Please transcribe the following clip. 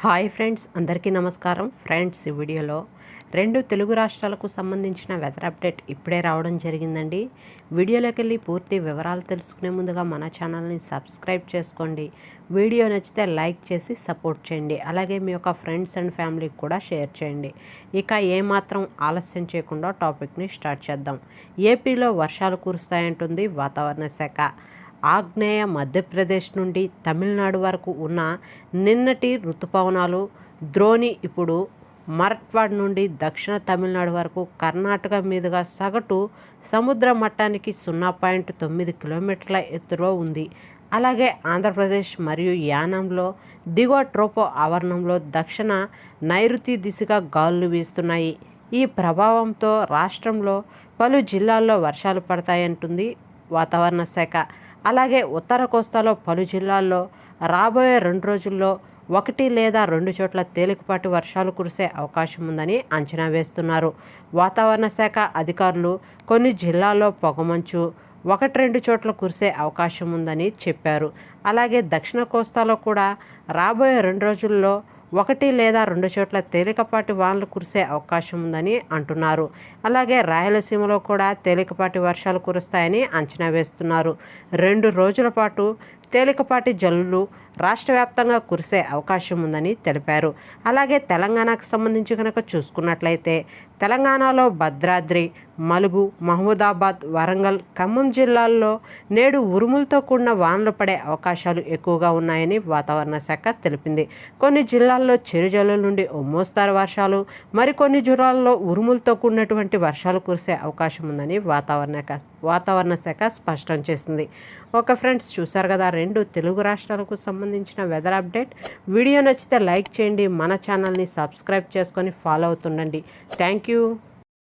Hi friends, అందరికీ నమస్కారం. Friends, ఈ వీడియోలో రెండు తెలుగు రాష్ట్రాలకు సంబంధించిన వెదర్ అప్డేట్ ఇప్పుడే రావడం జరిగిందండి. వీడియోలోకి వెళ్ళి పూర్తి వివరాలు తెలుసుకునే ముందుగా మన ఛానల్ని సబ్స్క్రైబ్ చేసుకోండి. వీడియో నచ్చితే లైక్ చేసి సపోర్ట్ చేయండి. అలాగే మీ యొక్క ఫ్రెండ్స్ అండ్ ఫ్యామిలీకి కూడా షేర్ చేయండి. ఇక ఏమాత్రం ఆలస్యం చేయకుండా టాపిక్ని స్టార్ట్ చేద్దాం. ఏపీలో వర్షాలు కురుస్తాయంటుంది వాతావరణ శాఖ. ఆగ్నేయ మధ్యప్రదేశ్ నుండి తమిళనాడు వరకు ఉన్న నిన్నటి ఋతుపవనాలు ద్రోణి ఇప్పుడు మరట్వాడ్ నుండి దక్షిణ తమిళనాడు వరకు కర్ణాటక మీదుగా సగటు సముద్ర మట్టానికి 0.9 కిలోమీటర్ల ఎత్తులో ఉంది. అలాగే ఆంధ్రప్రదేశ్ మరియు యానాంలో దిగువ ట్రోపో ఆవరణంలో దక్షిణ నైరుతి దిశగా గాలులు వీస్తున్నాయి. ఈ ప్రభావంతో రాష్ట్రంలో పలు జిల్లాల్లో వర్షాలు పడతాయంటుంది వాతావరణ శాఖ. అలాగే ఉత్తర కోస్తాలో పలు జిల్లాల్లో రాబోయే 2 రోజుల్లో 1 లేదా 2 చోట్ల తేలికపాటి వర్షాలు కురిసే అవకాశం ఉందని అంచనా వేస్తున్నారు. వాతావరణ శాఖ అధికారులు కొన్ని జిల్లాల్లో పొగమంచు 1-2 చోట్ల కురిసే అవకాశం ఉందని చెప్పారు. అలాగే దక్షిణ కోస్తాలో కూడా రాబోయే 2 రోజుల్లో 1 లేదా 2 చోట్ల తేలికపాటి వానలు కురిసే అవకాశం ఉందని అంటున్నారు. అలాగే రాయలసీమలో కూడా తేలికపాటి వర్షాలు కురుస్తాయని అంచనా వేస్తున్నారు. 2 రోజుల పాటు తేలికపాటి జల్లులు రాష్ట్ర వ్యాప్తంగా కురిసే అవకాశం ఉందని తెలిపారు. అలాగే తెలంగాణకు సంబంధించి కనుక చూసుకున్నట్లయితే తెలంగాణలో భద్రాద్రి, మలుగు, మహమూదాబాద్, వరంగల్, ఖమ్మం జిల్లాల్లో నేడు ఉరుములతో కూడిన వానలు పడే అవకాశాలు ఎక్కువగా ఉన్నాయని వాతావరణ శాఖ తెలిపింది. కొన్ని జిల్లాల్లో చిరుజల్లుల నుండి ఓ మోస్తారు వర్షాలు, మరికొన్ని జిల్లాల్లో ఉరుములతో కూడినటువంటి వర్షాలు కురిసే అవకాశం ఉందని వాతావరణ శాఖ స్పష్టం చేసింది. ఓకే ఫ్రెండ్స్, చూసారు కదా రెండు తెలుగు రాష్ట్రాలకు సంబంధించిన వెదర్ అప్డేట్. వీడియో నచ్చితే లైక్ చేయండి, మన ఛానల్ని సబ్స్క్రైబ్ చేసుకొని ఫాలో అవుతుండండి. Thank you.